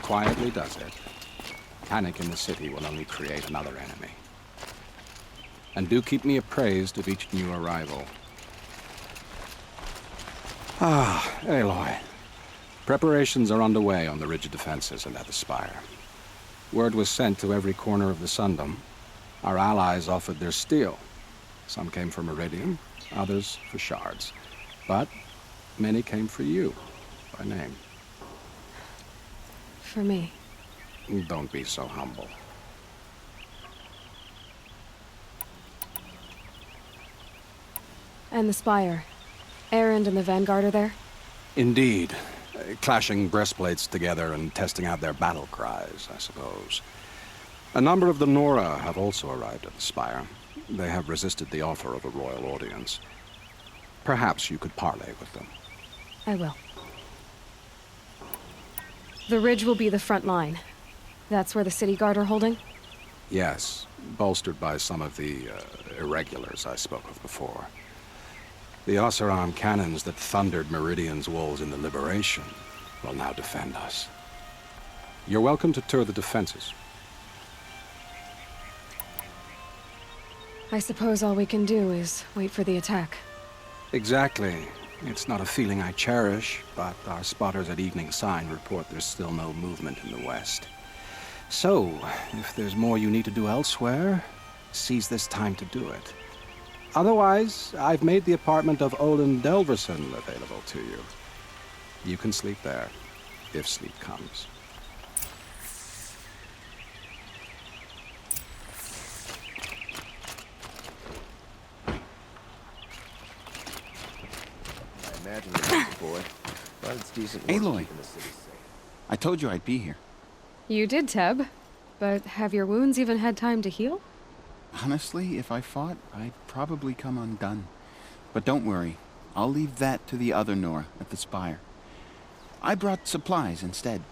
quietly does it, panic in the city will only create another enemy. And do keep me appraised of each new arrival. Ah, Aloy. Preparations are underway on the ridge of defenses and at the spire. Word was sent to every corner of the Sundom. Our allies offered their steel. Some came for Meridian, others for shards. But many came for you, by name. For me. Don't be so humble. And the Spire. Erend and the Vanguard are there? Indeed. Clashing breastplates together and testing out their battle cries, I suppose. A number of the Nora have also arrived at the Spire. They have resisted the offer of a royal audience. Perhaps you could parley with them. I will. The ridge will be the front line. That's where the City Guard are holding? Yes, bolstered by some of the irregulars I spoke of before. The Oseram cannons that thundered Meridian's walls in the Liberation will now defend us. You're welcome to tour the defenses. I suppose all we can do is wait for the attack. Exactly. It's not a feeling I cherish, but our spotters at Evening Sign report there's still no movement in the west. So, if there's more you need to do elsewhere, seize this time to do it. Otherwise, I've made the apartment of Olin Delverson available to you. You can sleep there, if sleep comes. I imagine you're a boy, but it's decent. Aloy, I told you I'd be here. You did, Teb. But have your wounds even had time to heal? Honestly, if I fought, I'd probably come undone. But don't worry, I'll leave that to the other Nora at the Spire. I brought supplies instead.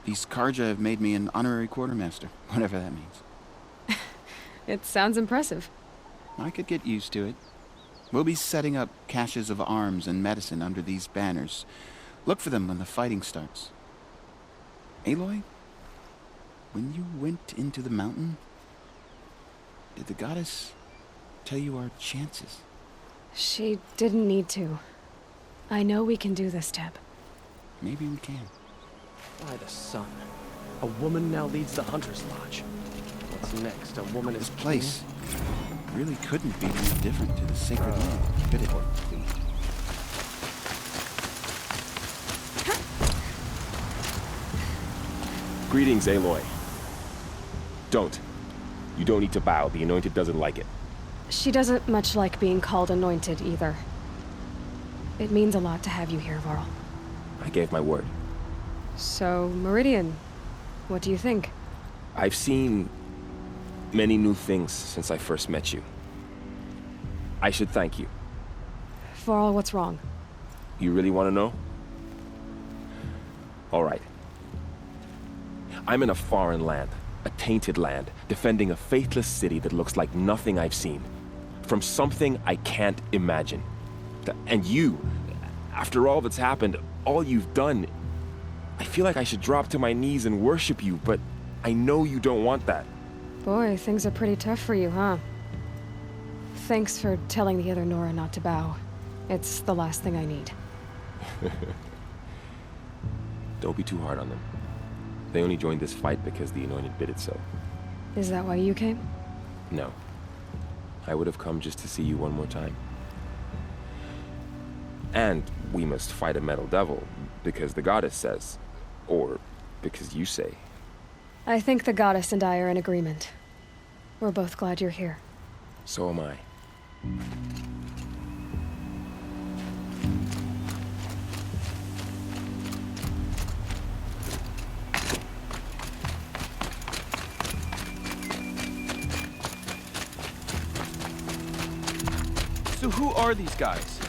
These Karja have made me an honorary quartermaster, whatever that means. It sounds impressive. I could get used to it. We'll be setting up caches of arms and medicine under these banners. Look for them when the fighting starts. Aloy, when you went into the mountain, did the goddess tell you our chances? She didn't need to. I know we can do this, Teb. Maybe we can. By the sun. A woman now leads the Hunter's Lodge. What's next? A woman This is place really couldn't be any different to the sacred land, could it? Greetings, Aloy. Don't. You don't need to bow. The Anointed doesn't like it. She doesn't much like being called anointed, either. It means a lot to have you here, Varl. I gave my word. So, Meridian, what do you think? I've seen many new things since I first met you. I should thank you. Varl, what's wrong? You really want to know? All right. I'm in a foreign land, a tainted land, defending a faithless city that looks like nothing I've seen. From something I can't imagine. And you, after all that's happened, all you've done, I feel like I should drop to my knees and worship you, but I know you don't want that. Boy, things are pretty tough for you, huh? Thanks for telling the other Nora not to bow. It's the last thing I need. Don't be too hard on them. They only joined this fight because the Anointed bid it so. Is that why you came? No. I would have come just to see you one more time. And we must fight a metal devil, because the goddess says. Or because you say. I think the goddess and I are in agreement. We're both glad you're here. So am I. So who are these guys?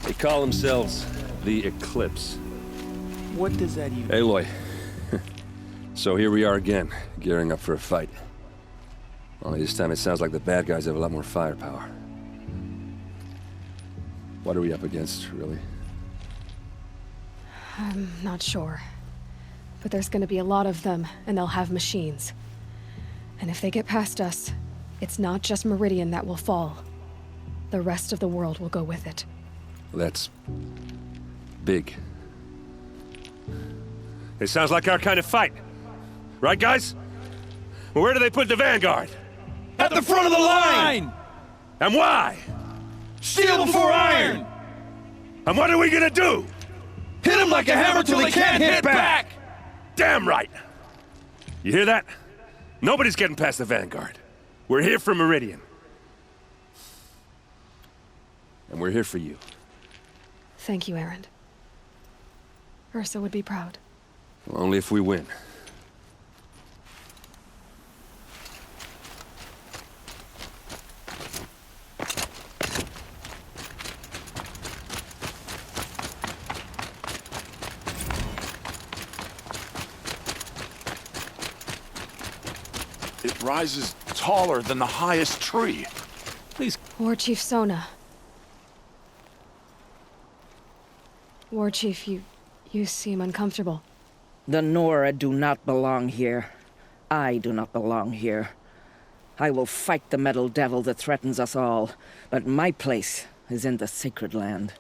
They call themselves the Eclipse. What does that even... Aloy. So here we are again, gearing up for a fight. Only this time it sounds like the bad guys have a lot more firepower. What are we up against, really? I'm not sure. But there's gonna be a lot of them, and they'll have machines. And if they get past us, it's not just Meridian that will fall. The rest of the world will go with it. That's big. It sounds like our kind of fight. Right, guys? Well, where do they put the Vanguard? At the front of the line! And why? Steel before iron! And what are we gonna do? Hit them like a hammer till they can't hit back! Damn right! You hear that? Nobody's getting past the Vanguard. We're here for Meridian. And we're here for you. Thank you, Erend. Ursa would be proud. Well, only if we win. It rises taller than the highest tree. Please. War Chief Sona. War Chief, you seem uncomfortable. The Nora do not belong here. I do not belong here. I will fight the metal devil that threatens us all, but my place is in the sacred land.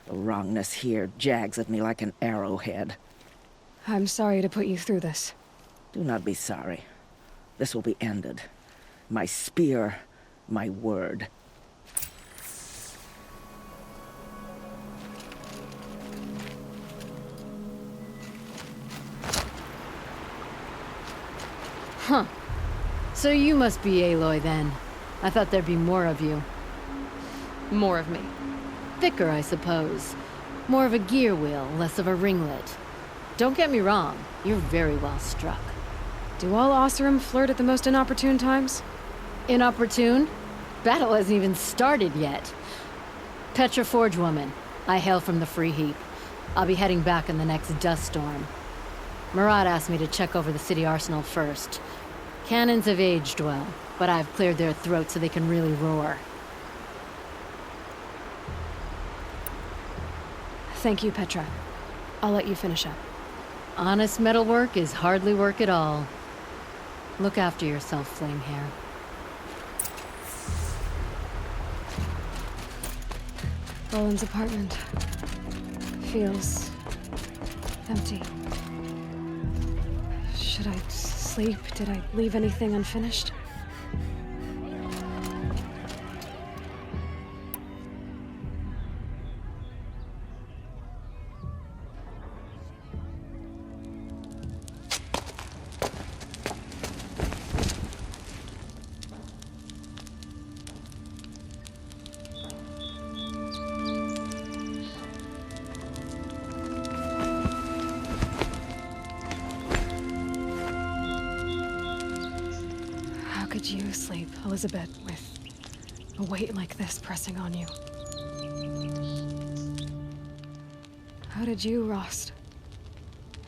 The wrongness here jags at me like an arrowhead. I'm sorry to put you through this. Do not be sorry. This will be ended. My spear, my word. Huh. So you must be Aloy then. I thought there'd be more of you. More of me. Thicker, I suppose. More of a gear wheel, less of a ringlet. Don't get me wrong, you're very well struck. Do all Oseram flirt at the most inopportune times? Inopportune? Battle hasn't even started yet. Petra Forge woman. I hail from the Free Heap. I'll be heading back in the next dust storm. Murad asked me to check over the city arsenal first. Cannons have aged well, but I've cleared their throats so they can really roar. Thank you, Petra. I'll let you finish up. Honest metalwork is hardly work at all. Look after yourself, Flamehair. Roland's apartment feels empty. Should I sleep? Did I leave anything unfinished? How could you sleep, Elizabeth, with a weight like this pressing on you? How did you, Rost,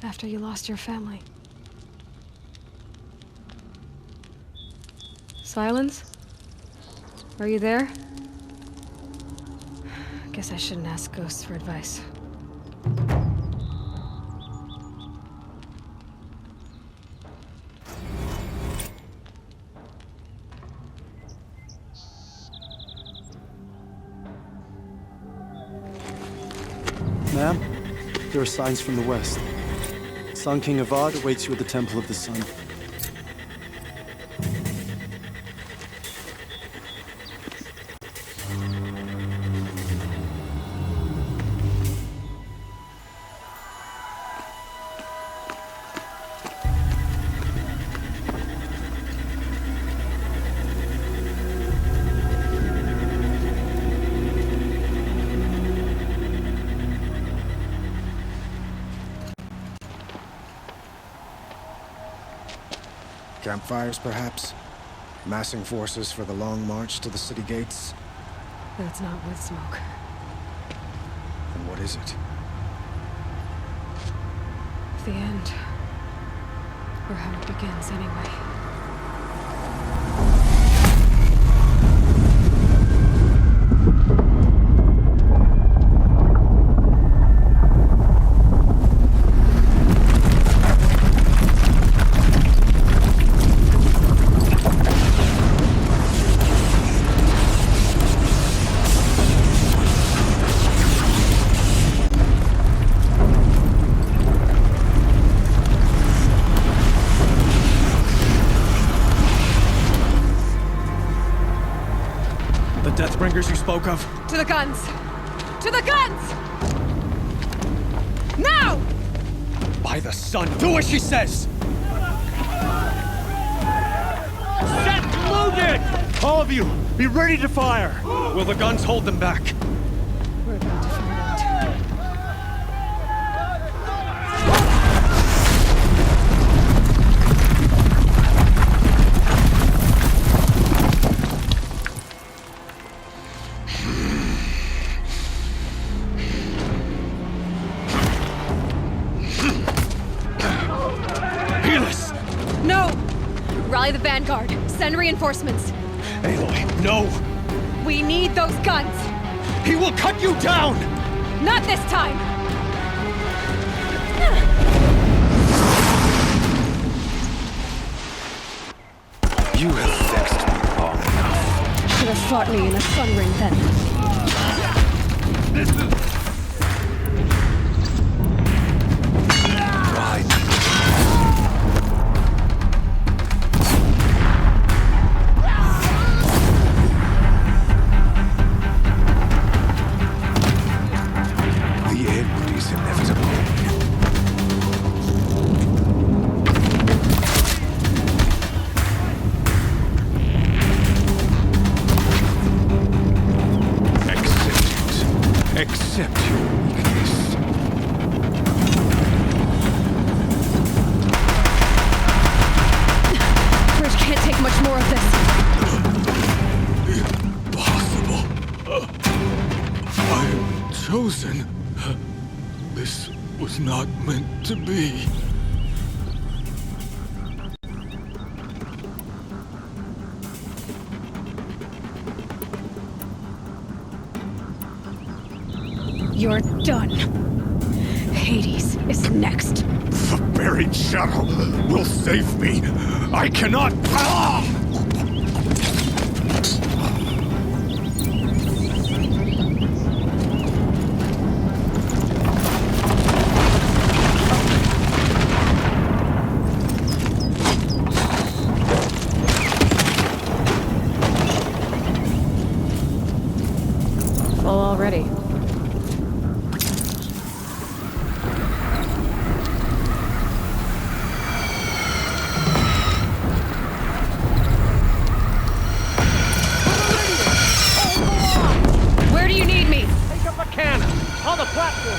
after you lost your family? Silence? Are you there? Guess I shouldn't ask ghosts for advice. Ma'am, there are signs from the west. Sun King Avad awaits you at the Temple of the Sun. Campfires, perhaps? Massing forces for the long march to the city gates? That's not wood smoke. Then what is it? The end. Or how it begins, anyway. Oathbringers you spoke of? To the guns! To the guns! Now! By the sun, do as she says! Set loaded! All of you, be ready to fire! Will the guns hold them back? We're about to find out. No! Rally the vanguard. Send reinforcements. Aloy, no! We need those guns! He will cut you down! Not this time! You have vexed me long enough. Should have fought me in a sun ring then. Accept your weakness. Bridge can't take much more of this. Impossible. I am chosen. This was not meant to be. You're done. Hades is next. The buried shadow will save me. I cannot. Full already. Where do you need me? Take up a cannon! On the platform!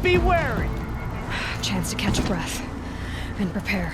Be wary! Chance to catch a breath and prepare.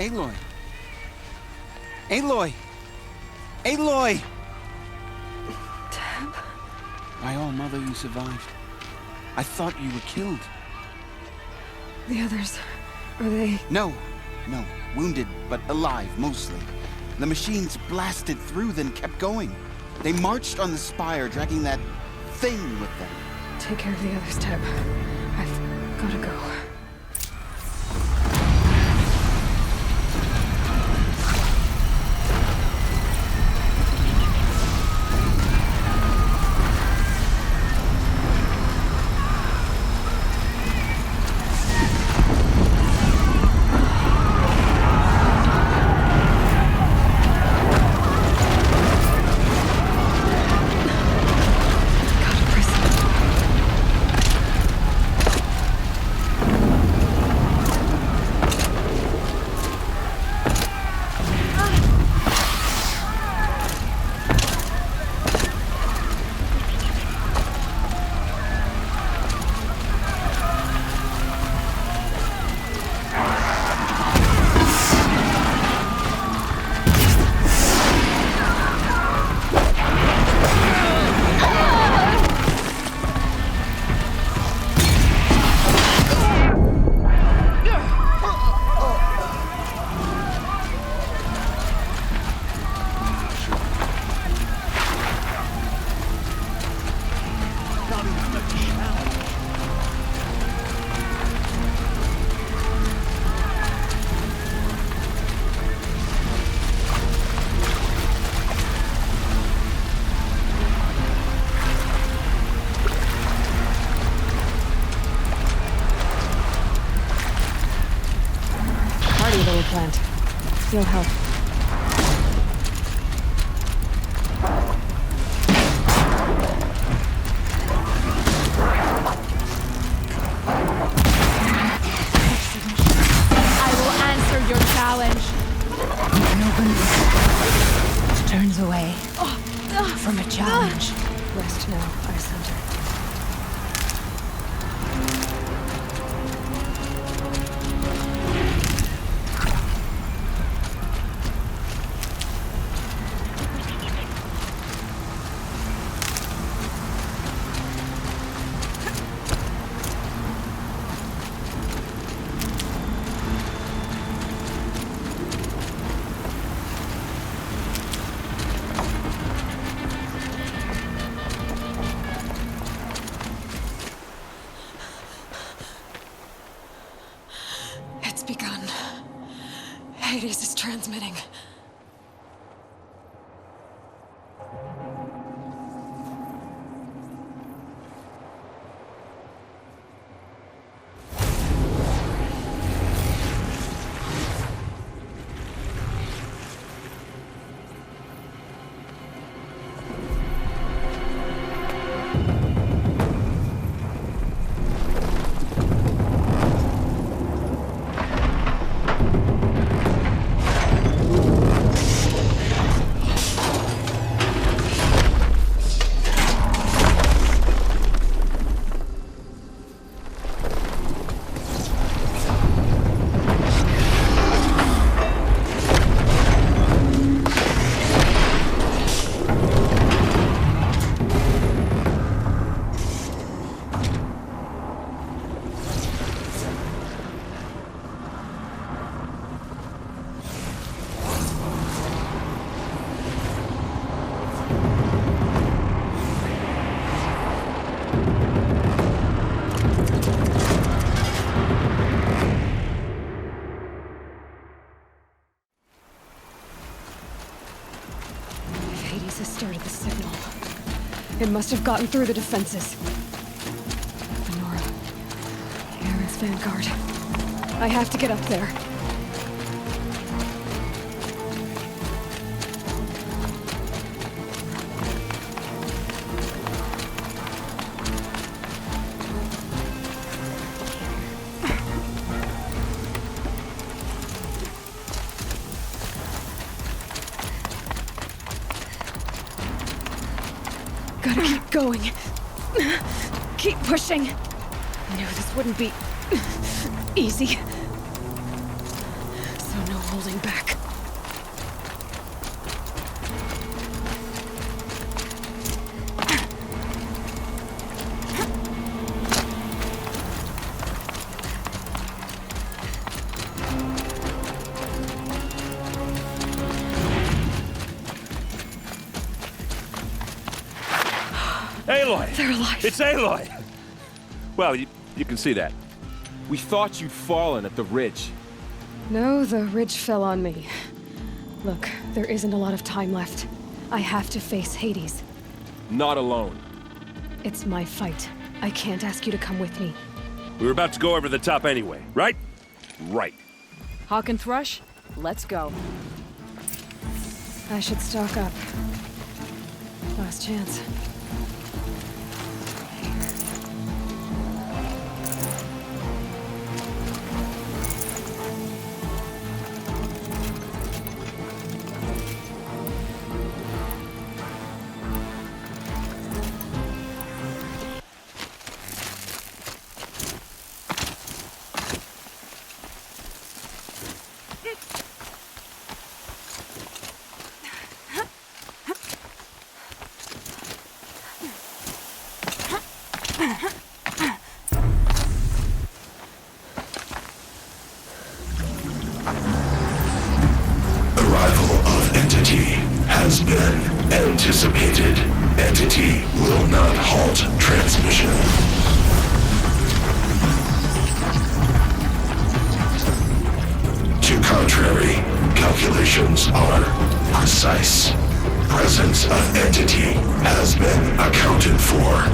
Aloy! Aloy! Aloy! Tab? My own mother, you survived. I thought you were killed. The others, are they... No. Wounded, but alive, mostly. The machines blasted through, then kept going. They marched on the spire, dragging that thing with them. Take care of the others, Tab. I've gotta go. Plant. You'll help. I will answer your challenge. Nobody turns away from a challenge. Rest now, our center. Hades is transmitting. It must have gotten through the defenses. Nora. Aaron's vanguard. I have to get up there. Gotta keep going. Keep pushing. I knew this wouldn't be easy. So No holding back. Aloy! They're alive. It's Aloy! Well, you can see that. We thought you'd fallen at the ridge. No, the ridge fell on me. Look, there isn't a lot of time left. I have to face Hades. Not alone. It's my fight. I can't ask you to come with me. We were about to go over the top anyway, right? Right. Hawk and Thrush, let's go. I should stock up. Last chance. Arrival of Entity has been anticipated. Entity will not halt transmission. To contrary, calculations are precise. Presence of Entity has been accounted for.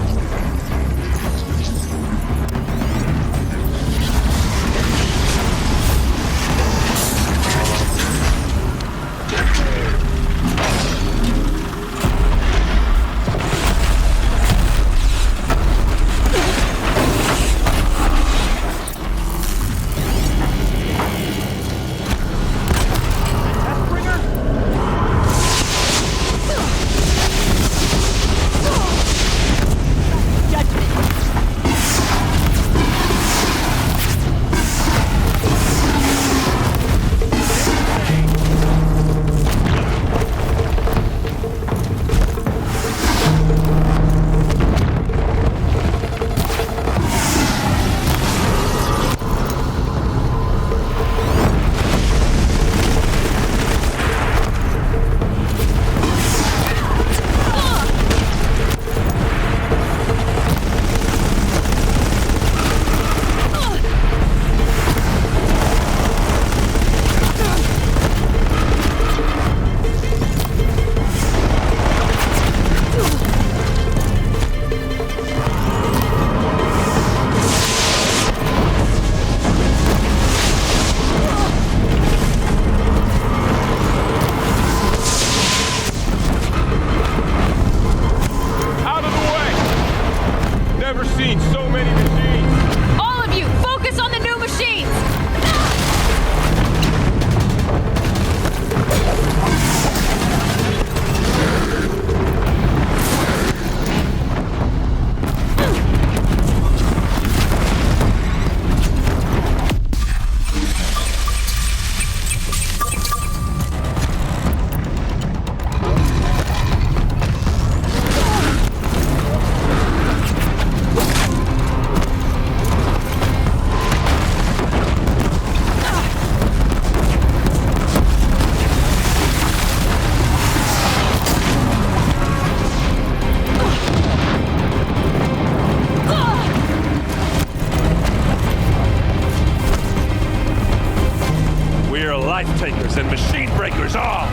Life-takers and machine breakers all!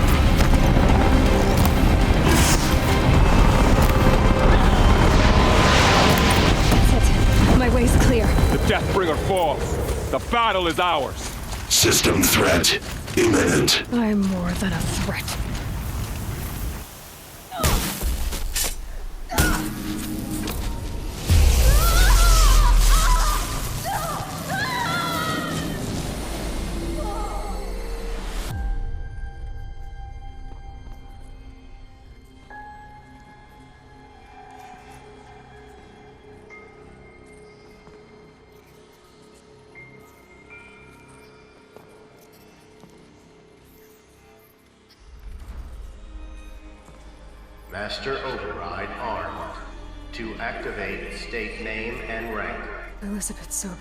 That's it. My way's clear. The Deathbringer falls. The battle is ours. System threat imminent. I'm more than a threat. Master Override armed. To activate, state name and rank. Elizabeth Sobek.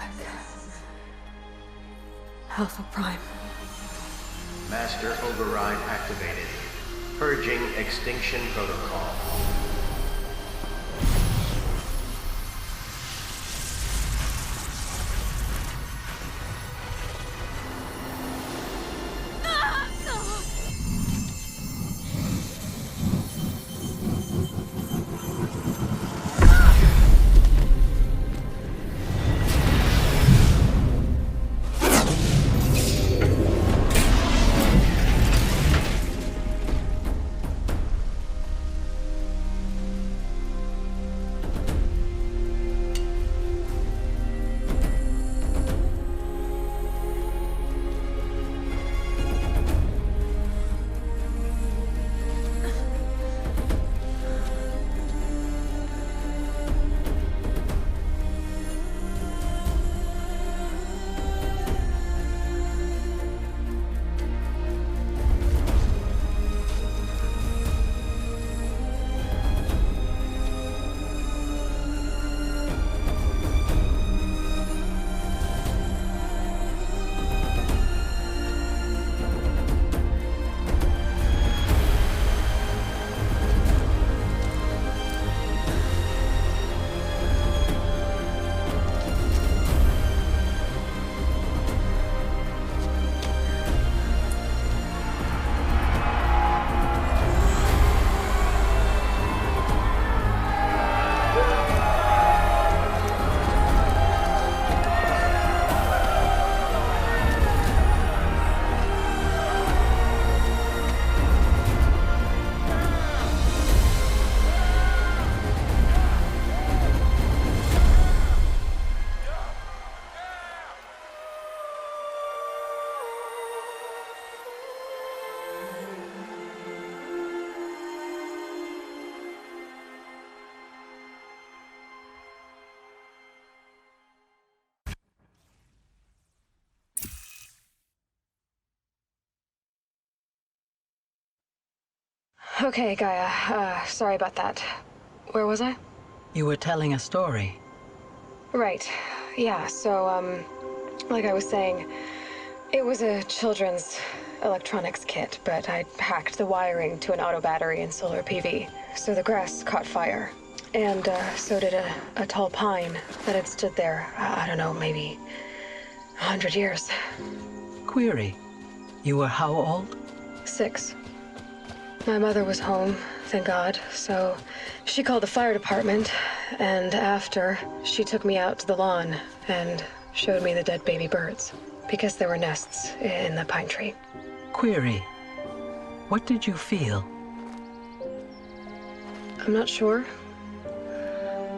Alpha Prime. Master Override activated. Purging Extinction Protocol. Okay, Gaia. Sorry about that. Where was I? You were telling a story. Right. Yeah, so, like I was saying, it was a children's electronics kit, but I hacked the wiring to an auto battery and solar PV. So the grass caught fire. And, so did a tall pine that had stood there, I don't know, maybe 100 years. Query. You were how old? 6. My mother was home, thank God, so she called the fire department, and after, she took me out to the lawn and showed me the dead baby birds, because there were nests in the pine tree. Query. What did you feel? I'm not sure.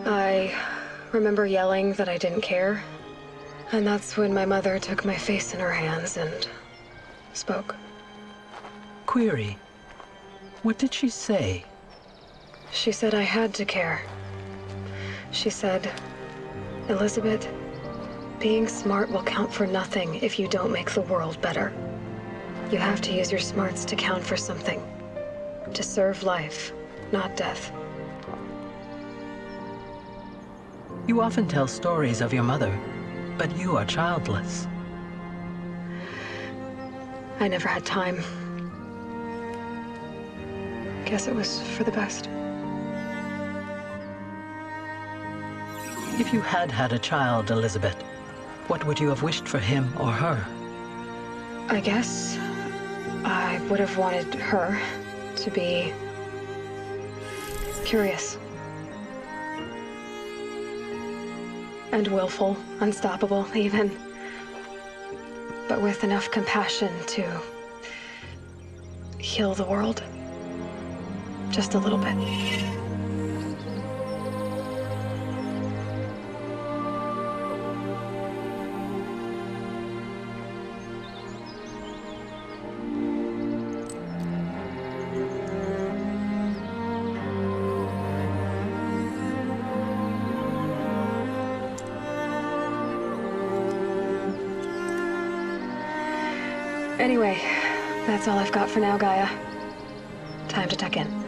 I remember yelling that I didn't care, and that's when my mother took my face in her hands and spoke. Query. What did she say? She said I had to care. She said, Elizabeth, being smart will count for nothing if you don't make the world better. You have to use your smarts to count for something. To serve life, not death. You often tell stories of your mother, but you are childless. I never had time. Guess it was for the best. If you had had a child, Elizabeth, what would you have wished for him or her? I guess I would have wanted her to be curious. And willful, unstoppable, even. But with enough compassion to heal the world. Just a little bit. Anyway, that's all I've got for now, Gaia. Time to tuck in.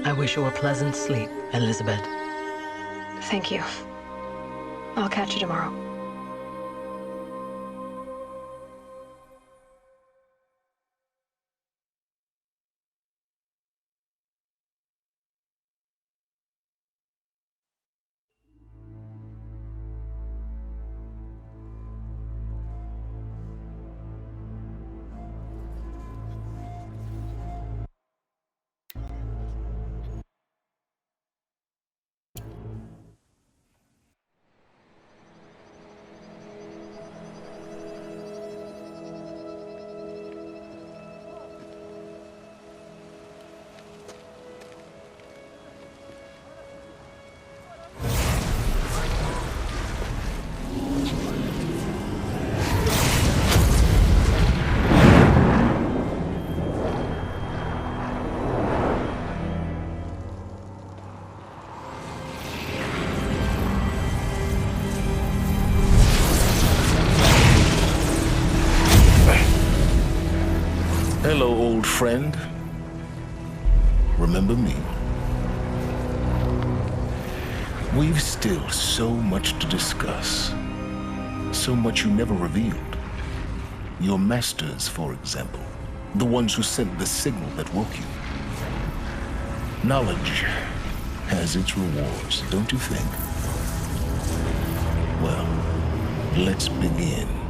I wish you a pleasant sleep, Elizabeth. Thank you. I'll catch you tomorrow. Hello, old friend. Remember me? We've still so much to discuss. So much you never revealed. Your masters, for example. The ones who sent the signal that woke you. Knowledge has its rewards, don't you think? Well, let's begin.